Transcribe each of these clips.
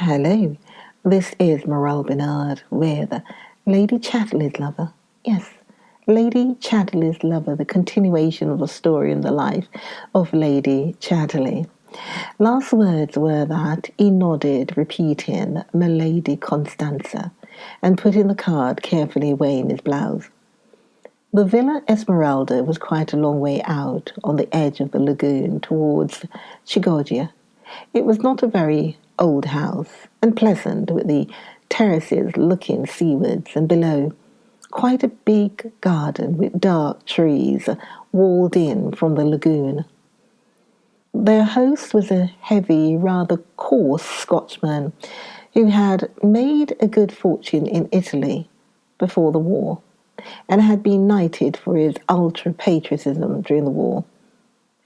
Hello, this is Morel Benard with Lady Chatterley's Lover. Yes, Lady Chatterley's Lover, the continuation of the story and the life of Lady Chatterley. Last words were that he nodded, repeating "Milady Constanza," and putting the card carefully away in his blouse. The Villa Esmeralda was quite a long way out on the edge of the lagoon towards Chioggia. It was not a very old house, and pleasant, with the terraces looking seawards, and below quite a big garden with dark trees walled in from the lagoon. Their host was a heavy, rather coarse Scotchman who had made a good fortune in Italy before the war, and had been knighted for his ultra-patriotism during the war.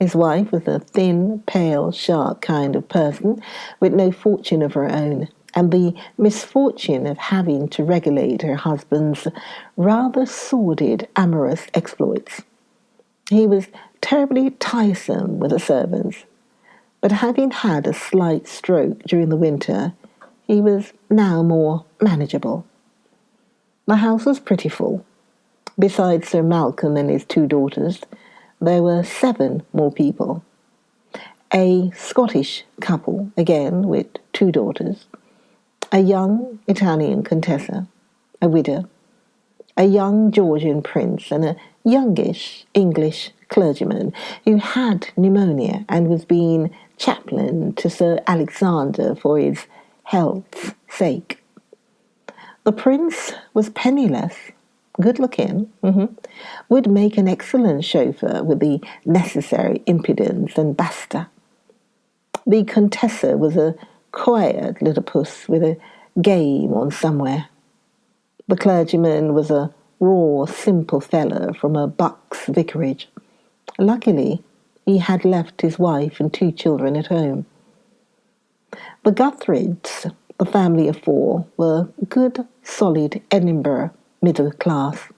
His wife was a thin, pale, sharp kind of person with no fortune of her own, and the misfortune of having to regulate her husband's rather sordid amorous exploits. He was terribly tiresome with the servants, but having had a slight stroke during the winter, he was now more manageable. The house was pretty full. Besides Sir Malcolm and his two daughters, there were 7 more people. A Scottish couple, again with 2 daughters, a young Italian contessa, a widow, a young Georgian prince, and a youngish English clergyman who had pneumonia and was being chaplain to Sir Alexander for his health's sake. The prince was penniless, good-looking, would make an excellent chauffeur with the necessary impudence and basta. The Contessa was a quiet little puss with a game on somewhere. The clergyman was a raw, simple fellow from a Bucks vicarage. Luckily, he had left his wife and 2 children at home. The Guthrie's, the family of 4, were good, solid Edinburgh middle class,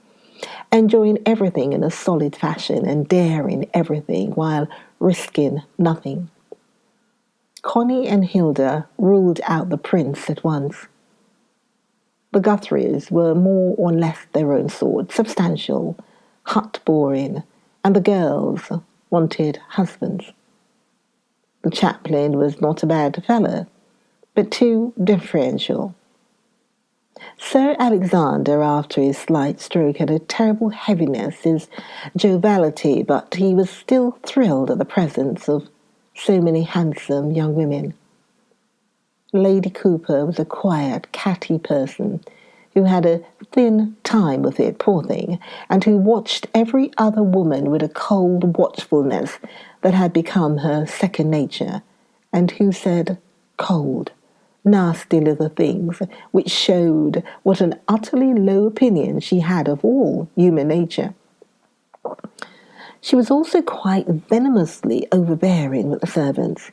enjoying everything in a solid fashion and daring everything while risking nothing. Connie and Hilda ruled out the prince at once. The Guthries were more or less their own sort, substantial, hut-boring, and the girls wanted husbands. The chaplain was not a bad fellow, but too differential. Sir Alexander, after his slight stroke, had a terrible heaviness, his joviality, but he was still thrilled at the presence of so many handsome young women. Lady Cooper was a quiet, catty person who had a thin time of it, poor thing, and who watched every other woman with a cold watchfulness that had become her second nature, and who said cold, nasty little things which showed what an utterly low opinion she had of all human nature. She was also quite venomously overbearing with the servants.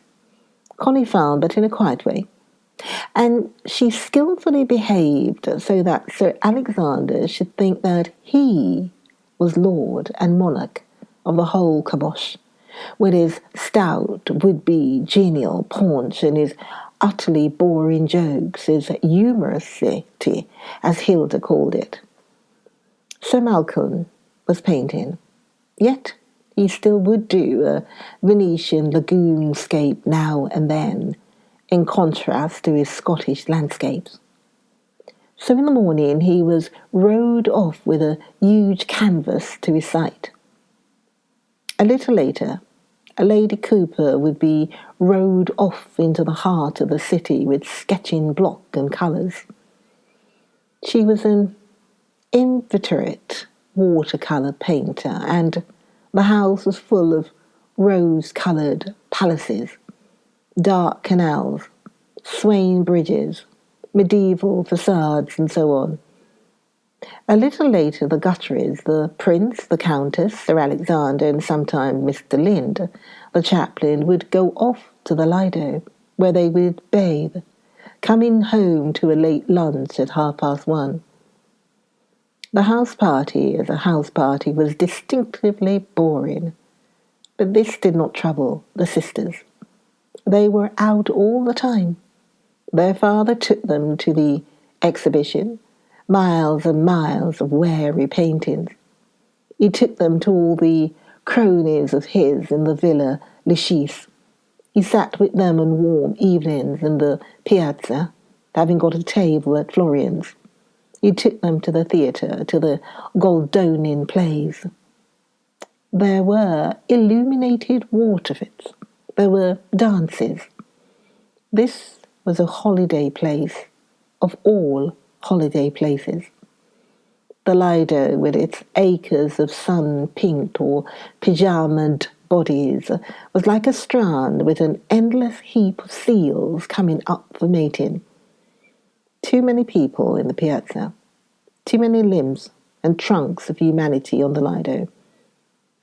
Connie found, but in a quiet way, and she skillfully behaved so that Sir Alexander should think that he was lord and monarch of the whole kabosh, with his stout, would-be, genial paunch and his utterly boring jokes, his humorousity, as Hilda called it. Sir Malcolm was painting, yet he still would do a Venetian lagoon-scape now and then, in contrast to his Scottish landscapes. So in the morning he was rowed off with a huge canvas to his sight. A little later, Lady Cooper would be rowed off into the heart of the city with sketching block and colours. She was an inveterate watercolour painter, and the house was full of rose-coloured palaces, dark canals, swaying bridges, medieval facades, and so on. A little later, the Guthrie's, the Prince, the Countess, Sir Alexander, and sometimes Mr. Lind, the chaplain, would go off to the Lido, where they would bathe, coming home to a late lunch at 1:30. The house party, as a house party, was distinctively boring, but this did not trouble the sisters. They were out all the time, Their father took them to the exhibition, miles and miles of wary paintings. He took them to all the cronies of his in the Villa Esmeralda. He sat with them on warm evenings in the piazza, having got a table at Florian's. He took them to the theatre, to the Goldonian plays. There were illuminated water pits. There were dances. This was a holiday place of all holiday places. The Lido, with its acres of sun-pinked or pyjamaed bodies, was like a strand with an endless heap of seals coming up for mating. Too many people in the piazza, too many limbs and trunks of humanity on the Lido,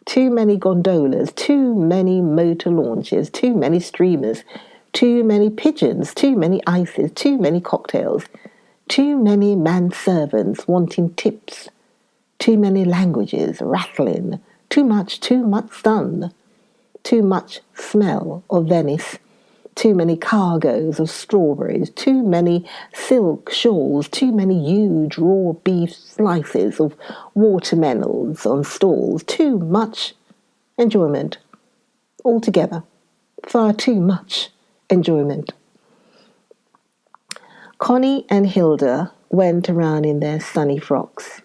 too many gondolas, too many motor launches, too many streamers, too many pigeons, too many ices, too many cocktails, too many manservants wanting tips, too many languages rattling, too much sun, too much smell of Venice, too many cargoes of strawberries, too many silk shawls, too many huge raw beef slices of watermelons on stalls, too much enjoyment. Altogether, far too much enjoyment. Connie and Hilda went around in their sunny frocks.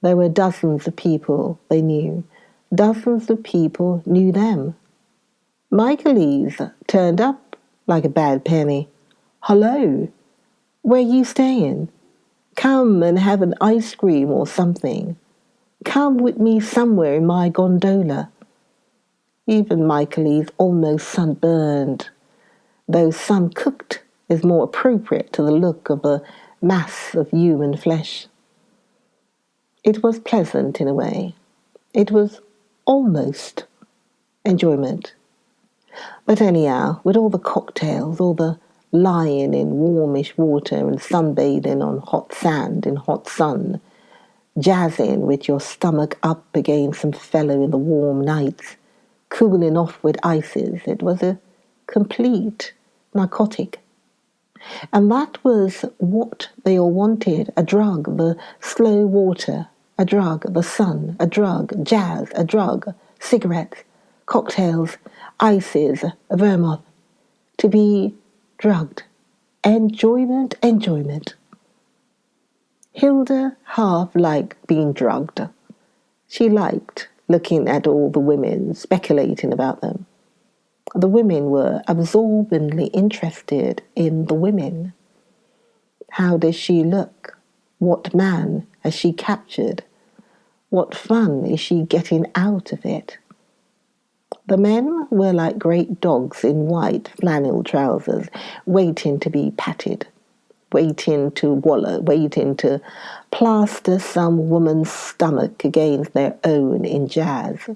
There were dozens of people they knew. Dozens of people knew them. Michaelese turned up like a bad penny. "Hello, where you staying? Come and have an ice cream or something. Come with me somewhere in my gondola." Even Michaelese almost sunburned, though sun-cooked is more appropriate to the look of a mass of human flesh. It was pleasant in a way. It was almost enjoyment. But anyhow, with all the cocktails, all the lying in warmish water and sunbathing on hot sand in hot sun, jazzing with your stomach up against some fellow in the warm nights, cooling off with ices, it was a complete narcotic. And that was what they all wanted, a drug, the slow water, a drug, the sun, a drug, jazz, a drug, cigarettes, cocktails, ices, vermouth, to be drugged. Enjoyment, enjoyment. Hilda half liked being drugged. She liked looking at all the women, speculating about them. The women were absorbingly interested in the women. How does she look? What man has she captured? What fun is she getting out of it? The men were like great dogs in white flannel trousers, waiting to be patted, waiting to wallow, waiting to plaster some woman's stomach against their own in jazz.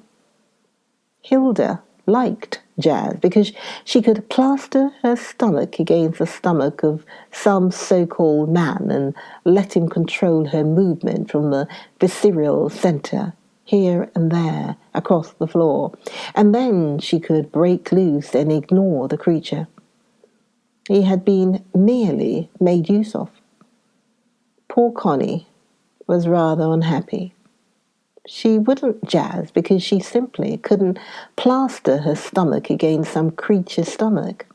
Hilda liked jazz because she could plaster her stomach against the stomach of some so-called man and let him control her movement from the visceral centre, here and there, across the floor, and then she could break loose and ignore the creature. He had been merely made use of. Poor Connie was rather unhappy. She wouldn't jazz because she simply couldn't plaster her stomach against some creature's stomach.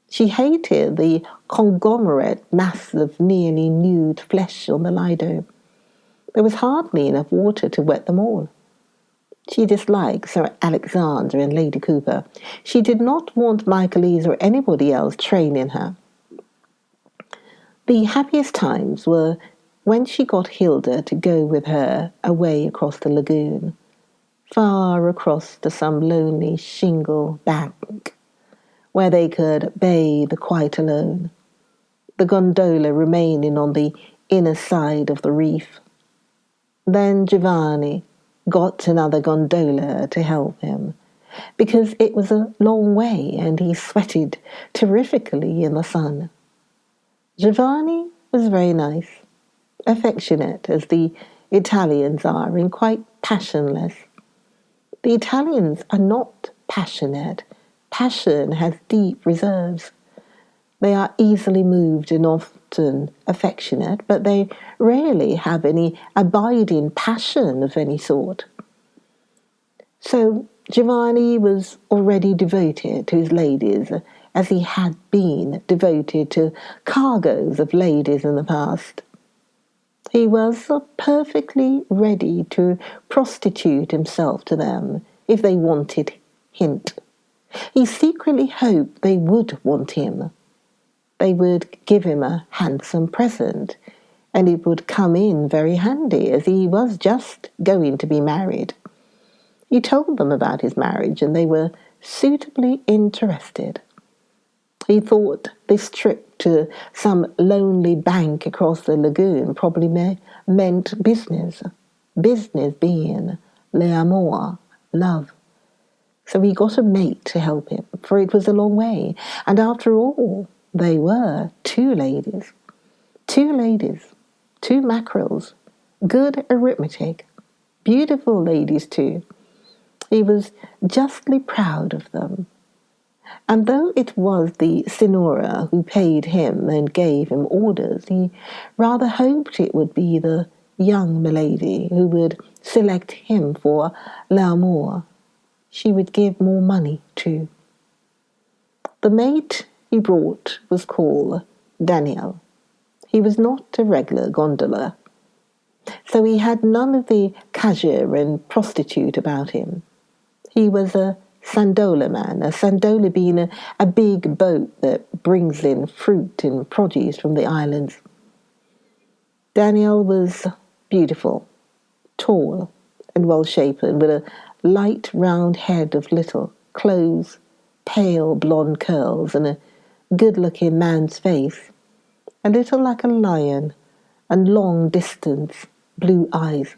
She hated the conglomerate mass of nearly nude flesh on the Lido. There was hardly enough water to wet them all. She disliked Sir Alexander and Lady Cooper. She did not want Michaelese or anybody else training her. The happiest times were when she got Hilda to go with her away across the lagoon, far across to some lonely shingle bank, where they could bathe quite alone, the gondola remaining on the inner side of the reef. Then Giovanni got another gondola to help him, because it was a long way and he sweated terrifically in the sun. Giovanni was very nice, affectionate as the Italians are, and quite passionless. The Italians are not passionate. Passion has deep reserves. They are easily moved and often affectionate, but they rarely have any abiding passion of any sort. So Giovanni was already devoted to his ladies, as he had been devoted to cargoes of ladies in the past. He was perfectly ready to prostitute himself to them if they wanted hint. He secretly hoped they would want him. They would give him a handsome present, and it would come in very handy, as he was just going to be married. He told them about his marriage, and they were suitably interested. He thought this trip to some lonely bank across the lagoon probably meant business. Business being l'amour, love. So he got a mate to help him, for it was a long way. And after all, they were two ladies. Two mackerels. Good arithmetic. Beautiful ladies too. He was justly proud of them. And though it was the Signora who paid him and gave him orders, he rather hoped it would be the young milady who would select him for l'amour. She would give more money too. The mate he brought was called Daniel. He was not a regular gondola, so he had none of the cashier and prostitute about him. He was a sandola man, a sandola being a big boat that brings in fruit and produce from the islands. Daniel was beautiful, tall and well-shapen, with a light round head of little clothes, pale blonde curls, and a good-looking man's face, a little like a lion, and long-distance blue eyes.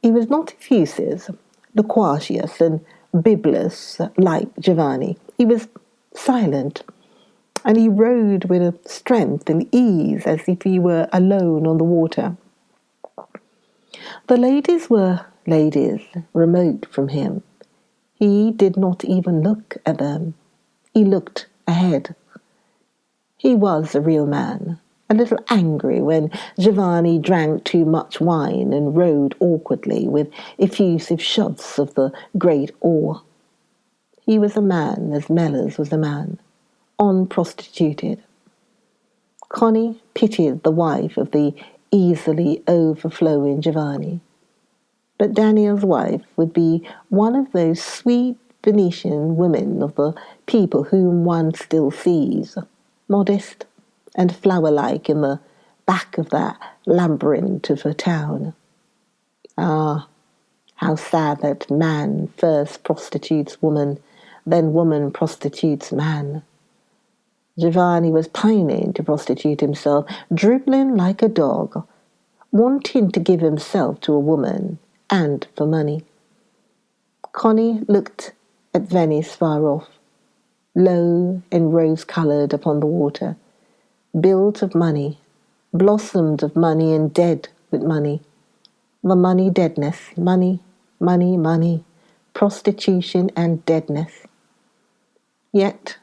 He was not effusive, loquacious, and bibulous like Giovanni. He was silent, and he rowed with a strength and ease as if he were alone on the water. The ladies were ladies, remote from him. He did not even look at them. He looked ahead. He was a real man, a little angry when Giovanni drank too much wine and rowed awkwardly with effusive shoves of the great oar. He was a man as Mellors was a man, unprostituted. Connie pitied the wife of the easily overflowing Giovanni. But Daniel's wife would be one of those sweet Venetian women of the people whom one still sees, modest and flower-like in the back of that labyrinth of a town. Ah, how sad that man first prostitutes woman, then woman prostitutes man. Giovanni was pining to prostitute himself, dribbling like a dog, wanting to give himself to a woman, and for money. Connie looked at Venice far off, low and rose-coloured upon the water, built of money, blossomed of money and dead with money. The money deadness, money, money, money, prostitution and deadness. Yet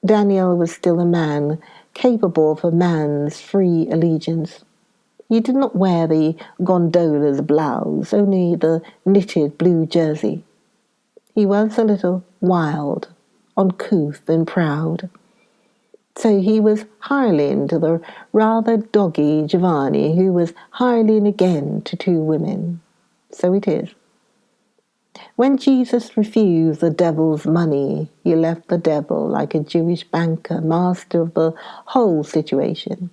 Daniel was still a man, capable of a man's free allegiance. He did not wear the gondola's blouse, only the knitted blue jersey. He was a little wild, uncouth and proud. So he was hireling to the rather doggy Giovanni, who was hireling again to two women. So it is. When Jesus refused the devil's money, he left the devil like a Jewish banker, master of the whole situation.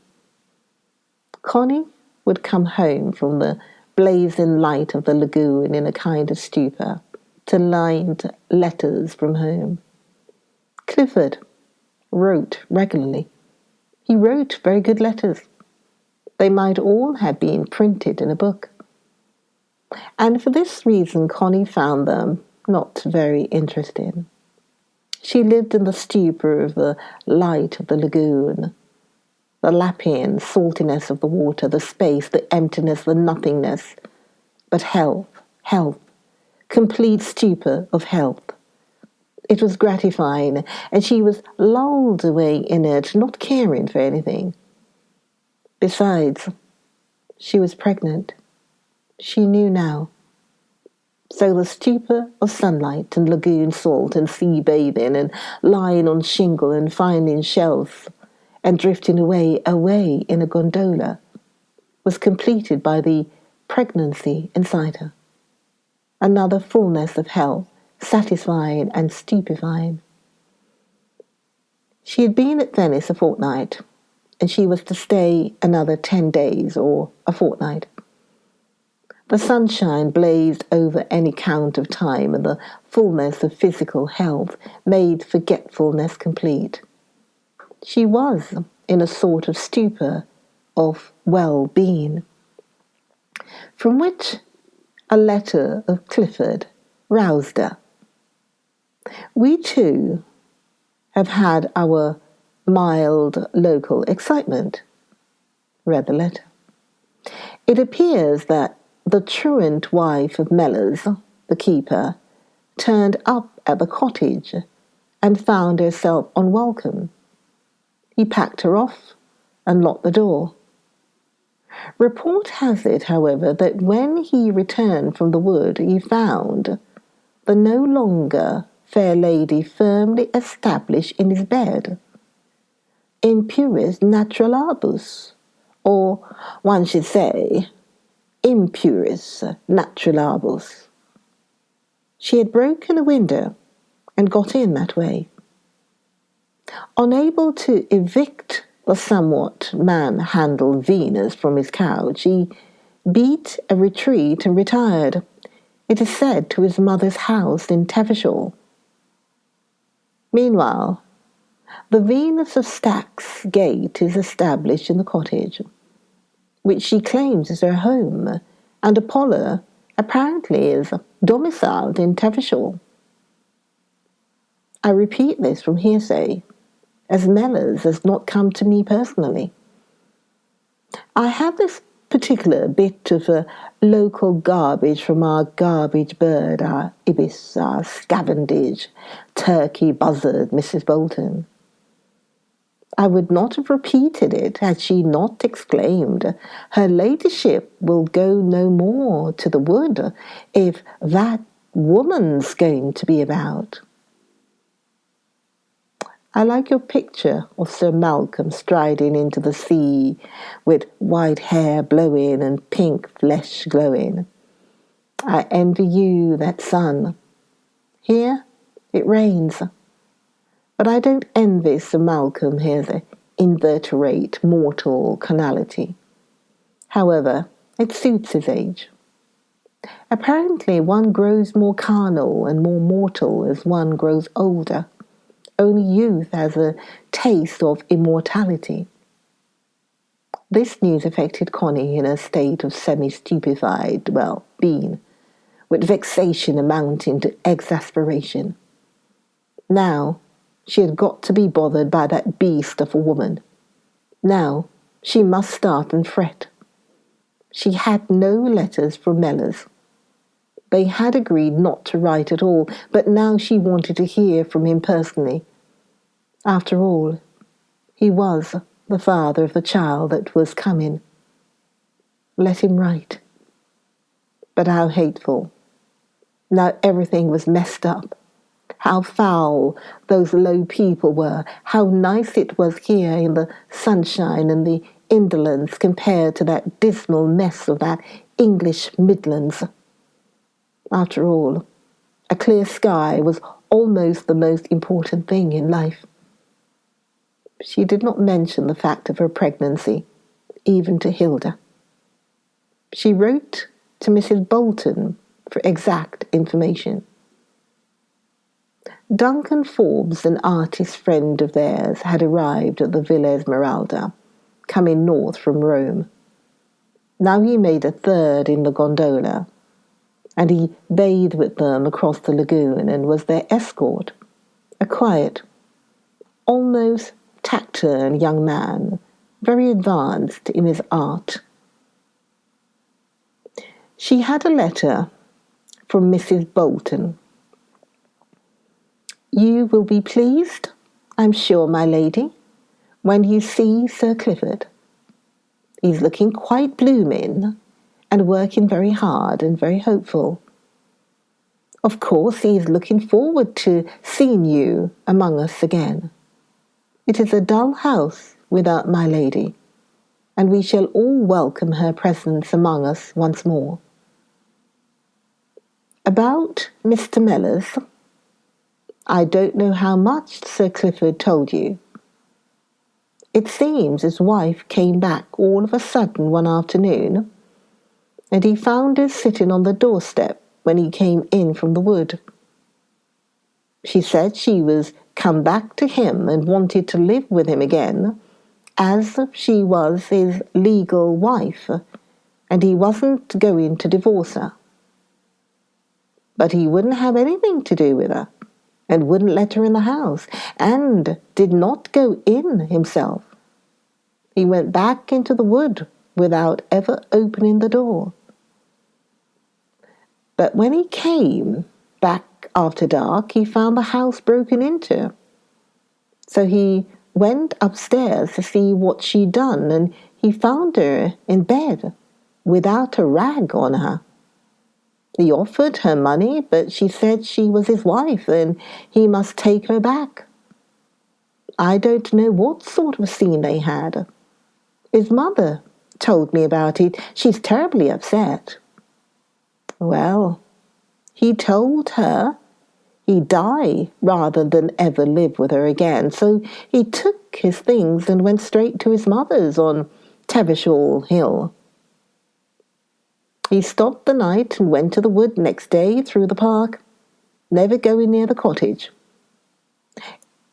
Connie would come home from the blazing light of the lagoon in a kind of stupor, to lined letters from home. Clifford wrote regularly. He wrote very good letters. They might all have been printed in a book. And for this reason Connie found them not very interesting. She lived in the stupor of the light of the lagoon, the lapping saltiness of the water, the space, the emptiness, the nothingness. But health, complete stupor of health. It was gratifying, and she was lulled away in it, not caring for anything. Besides, she was pregnant. She knew now. So the stupor of sunlight and lagoon salt and sea bathing and lying on shingle and finding shells and drifting away in a gondola was completed by the pregnancy inside her. Another fullness of health, satisfying and stupefying. She had been at Venice a fortnight, and she was to stay another 10 days or a fortnight. The sunshine blazed over any count of time, and the fullness of physical health made forgetfulness complete. She was in a sort of stupor of well-being, from which a letter of Clifford roused her. We too have had our mild local excitement, read the letter. It appears that the truant wife of Mellors, the keeper, turned up at the cottage and found herself unwelcome. He packed her off and locked the door. Report has it, however, that when he returned from the wood, he found the no longer fair lady firmly established in his bed, in puris naturalibus, or one should say, impuris naturalibus. She had broken a window and got in that way. Unable to evict the somewhat man-handled Venus from his couch, he beat a retreat and retired, it is said, to his mother's house in Teversham. Meanwhile, the Venus of Stack's Gate is established in the cottage, which she claims as her home, and Apollo apparently is domiciled in Teversham. I repeat this from hearsay, as Mellors has not come to me personally. I have this particular bit of local garbage from our garbage bird, our ibis, our scavenged turkey buzzard, Mrs. Bolton. I would not have repeated it had she not exclaimed, "Her ladyship will go no more to the wood if that woman's going to be about." I like your picture of Sir Malcolm striding into the sea with white hair blowing and pink flesh glowing. I envy you that sun. Here it rains. But I don't envy Sir Malcolm his invertebrate mortal carnality. However, it suits his age. Apparently one grows more carnal and more mortal as one grows older. Only youth has a taste of immortality. This news affected Connie in a state of semi-stupefied being, with vexation amounting to exasperation. Now she had got to be bothered by that beast of a woman. Now she must start and fret. She had no letters from Mellors. They had agreed not to write at all, but now she wanted to hear from him personally. After all, he was the father of the child that was coming. Let him write. But how hateful. Now everything was messed up. How foul those low people were. How nice it was here in the sunshine and the indolence compared to that dismal mess of that English Midlands. After all, a clear sky was almost the most important thing in life. She did not mention the fact of her pregnancy, even to Hilda. She wrote to Mrs. Bolton for exact information. Duncan Forbes, an artist friend of theirs, had arrived at the Villa Esmeralda, coming north from Rome. Now he made a third in the gondola, and he bathed with them across the lagoon and was their escort, a quiet, almost taciturn young man, very advanced in his art. She had a letter from Mrs. Bolton. You will be pleased, I'm sure, my lady, when you see Sir Clifford. He's looking quite blooming and working very hard and very hopeful. Of course, he's looking forward to seeing you among us again. It is a dull house without my lady, and we shall all welcome her presence among us once more. About Mr. Mellors, I don't know how much Sir Clifford told you. It seems his wife came back all of a sudden one afternoon, and he found her sitting on the doorstep when he came in from the wood. She said she was come back to him and wanted to live with him again, as she was his legal wife, and he wasn't going to divorce her. But he wouldn't have anything to do with her, and wouldn't let her in the house, and did not go in himself. He went back into the wood without ever opening the door. But when he came back after dark, he found the house broken into. So he went upstairs to see what she'd done, and he found her in bed without a rag on her. He offered her money, but she said she was his wife and he must take her back. I don't know what sort of scene they had. His mother told me about it. She's terribly upset. Well, he told her he'd die rather than ever live with her again, so he took his things and went straight to his mother's on Tevershall Hill. He stopped the night and went to the wood next day through the park, never going near the cottage.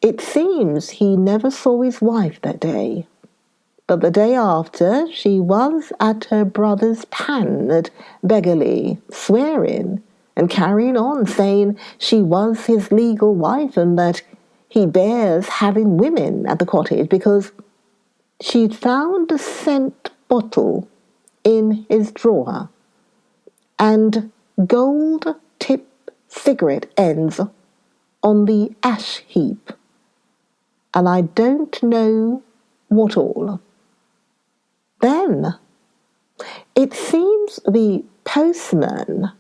It seems he never saw his wife that day, but the day after she was at her brother's pan at Beggarly, swearing and carrying on, saying she was his legal wife and that he bears having women at the cottage because she'd found a scent bottle in his drawer and gold-tip cigarette ends on the ash heap, and I don't know what all. Then it seems the postman,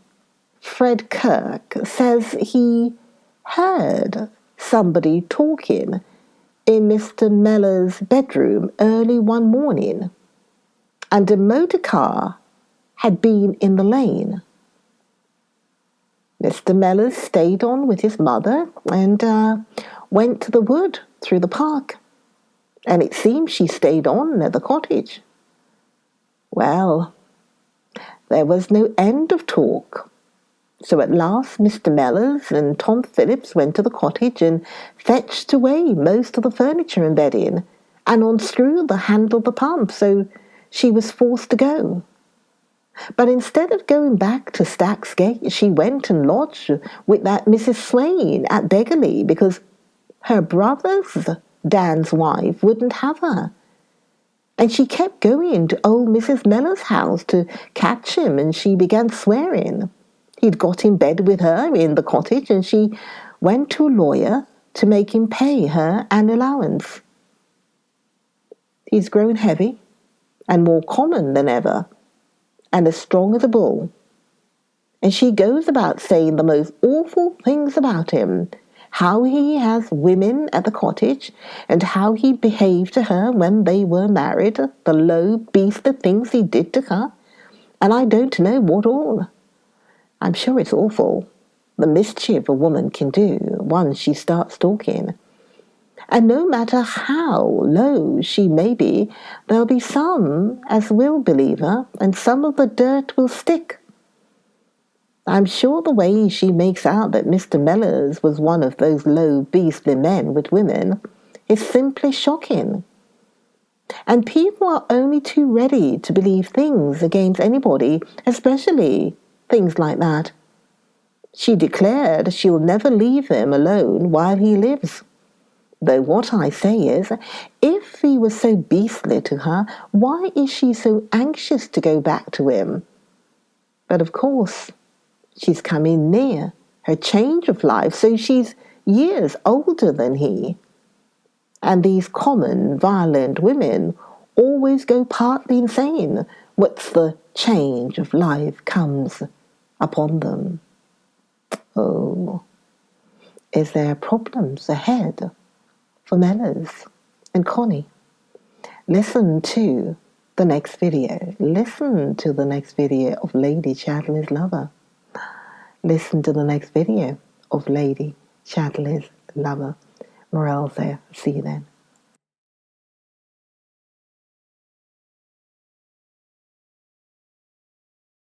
Fred Kirk, says he heard somebody talking in Mr. Mellors' bedroom early one morning, and a motor car had been in the lane. Mr. Mellors stayed on with his mother and went to the wood through the park, and it seems she stayed on at the cottage. Well, there was no end of talk. So at last Mr. Mellors and Tom Phillips went to the cottage and fetched away most of the furniture and bedding and unscrewed the handle of the pump, so she was forced to go. But instead of going back to Stack's Gate, she went and lodged with that Mrs. Swain at Beggarly because her brother's Dan's wife wouldn't have her. And she kept going to old Mrs. Mellors' house to catch him, and she began swearing. He'd got in bed with her in the cottage, and she went to a lawyer to make him pay her an allowance. He's grown heavy and more common than ever, and as strong as a bull. And she goes about saying the most awful things about him, how he has women at the cottage, and how he behaved to her when they were married, the low, beastly things he did to her, and I don't know what all. I'm sure it's awful, the mischief a woman can do once she starts talking. And no matter how low she may be, there'll be some as will believe her, and some of the dirt will stick. I'm sure the way she makes out that Mr. Mellors was one of those low, beastly men with women is simply shocking. And people are only too ready to believe things against anybody, especially things like that. She declared she'll never leave him alone while he lives. Though what I say is, if he was so beastly to her, why is she so anxious to go back to him? But of course, she's coming near her change of life, so she's years older than he. And these common, violent women always go partly insane once the change of life comes upon them. Oh, is there problems ahead for Mellors and Connie? Listen to the next video. Listen to the next video of Lady Chatterley's Lover. Listen to the next video of Lady Chatterley's Lover. Morel there. See you then.